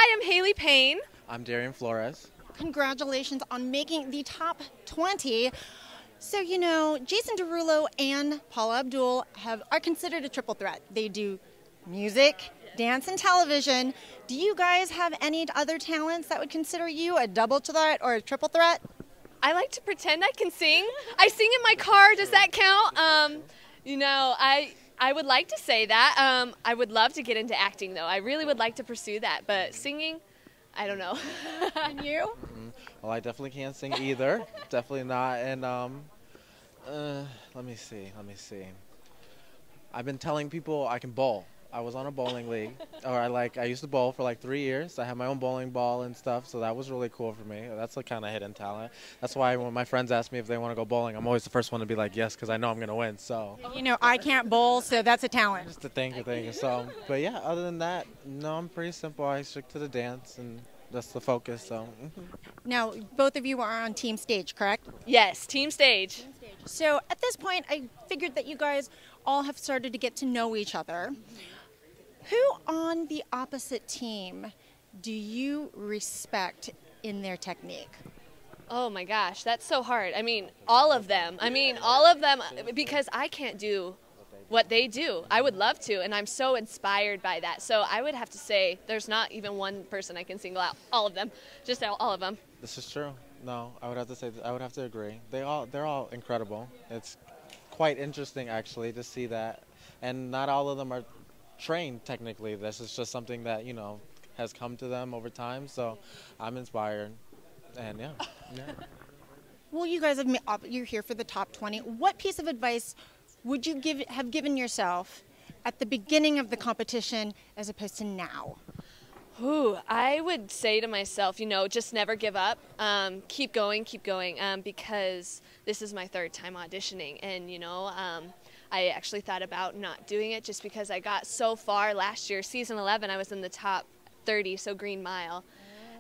Hi, I'm Hailee Payne. I'm Darion Flores. Congratulations on making the top 20. So, you know, Jason Derulo and Paula Abdul are considered a triple threat. They do music, dance, and television. Do you guys have any other talents that would consider you a double threat or a triple threat? I like to pretend I can sing. I sing in my car. Does that count? You know, I would like to say that. I would love to get into acting, though. I really would like to pursue that. But singing, I don't know. And you? Well, I definitely can't sing either. Definitely not. And let me see. I've been telling people I can bowl. I was on a bowling league, or I used to bowl for like 3 years. I had my own bowling ball and stuff, so that was really cool for me. That's a kind of hidden talent. That's why when my friends ask me if they want to go bowling, I'm always the first one to be like yes, because I know I'm gonna win. So You know, I can't bowl, so that's a talent. just to thank you. So, but yeah, other than that, no, I'm pretty simple. I stick to the dance, and that's the focus. So. Now, both of you are on team stage, correct? Yes, team stage. So at this point, I figured that you guys all have started to get to know each other. Who on the opposite team do you respect in their technique? Oh my gosh, that's so hard. I mean, all of them. All of them, because I can't do what they do. I would love to, and I'm so inspired by that. So I would have to say there's not even one person I can single out. All of them, just all of them. This is true. No, I would have to say I would have to agree. They're all incredible. It's quite interesting actually to see that, and not all of them are trained technically. This is just something that has come to them over time. So I'm inspired, and yeah. Well, you guys you're here for the top 20. What piece of advice would you have given yourself at the beginning of the competition as opposed to now? Ooh, I would say to myself, just never give up. Keep going, because this is my third time auditioning, and I actually thought about not doing it just because I got so far last year. Season 11, I was in the top 30, so Green Mile,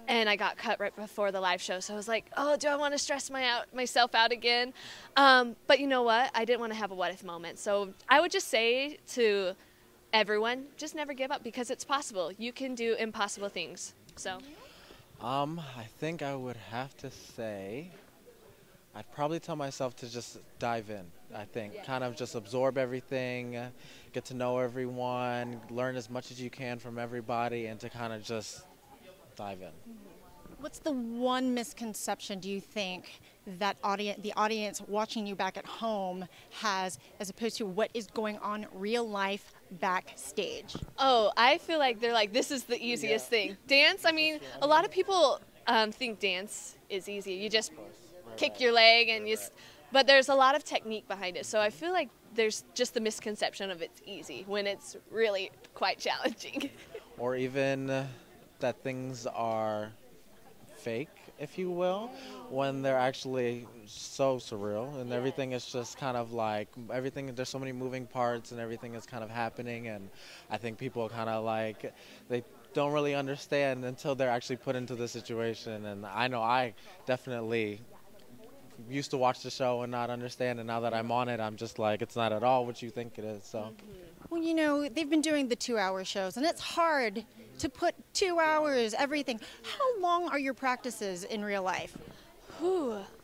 and I got cut right before the live show. So I was like, oh, do I want to stress myself out again? But you know what? I didn't want to have a what if moment. So I would just say to everyone, just never give up, because it's possible. You can do impossible things. So I think I would have to say I'd probably tell myself to just dive in. I think kind of just absorb everything, get to know everyone, learn as much as you can from everybody, and to kind of just dive in. What's the one misconception do you think that the audience watching you back at home has, as opposed to what is going on real life backstage? Oh, I feel like they're like, this is the easiest thing. Dance, a lot of people think dance is easy. You just kick your leg and but there's a lot of technique behind it. So I feel like there's just the misconception of it's easy when it's really quite challenging. Or even that things are fake, if you will, when they're actually so surreal, and everything is just kind of like there's so many moving parts and everything is kind of happening, and I think people kind of they don't really understand until they're actually put into the situation. And I know I definitely used to watch the show and not understand, and now that I'm on it, I'm just like, it's not at all what you think it is. So Well, they've been doing the 2-hour shows, and it's hard to put 2 hours, everything. How long are your practices in real life?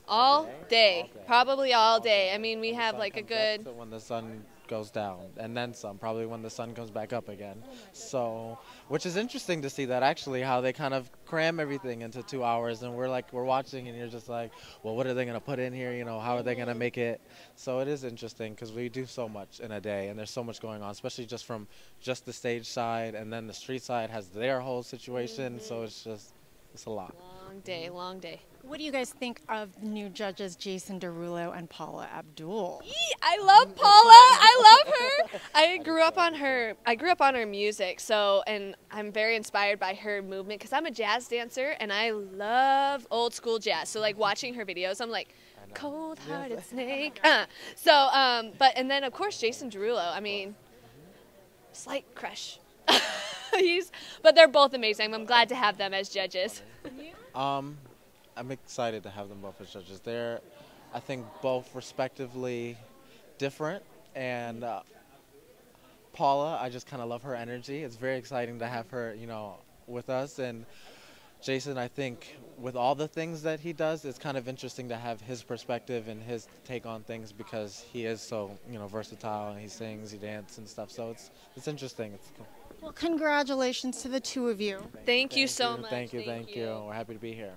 All day. Probably all day. We have like a good... When the sun goes down, and then some, probably when the sun comes back up again. So, which is interesting to see that actually, how they kind of cram everything into 2 hours, and we're watching, and you're just like, well, what are they going to put in here? How are they going to make it? So it is interesting, because we do so much in a day, and there's so much going on, especially just from just the stage side, and then the street side has their whole situation. So it's a lot. Long day. What do you guys think of the new judges, Jason Derulo and Paula Abdul? I love Paula. I love her. I grew up on her music, and I'm very inspired by her movement, because I'm a jazz dancer and I love old school jazz. So like watching her videos, I'm like, cold-hearted snake. And then of course Jason Derulo. Slight crush. But they're both amazing. I'm glad to have them as judges. I'm excited to have them both as judges. They're, I think, both respectively different, and Paula, I just kind of love her energy. It's very exciting to have her, with us. And Jason, I think with all the things that he does, it's kind of interesting to have his perspective and his take on things because he is so, versatile, and he sings, he dances and stuff. So it's interesting. It's cool. Well, congratulations to the two of you. Thank you so much. Thank you. We're happy to be here.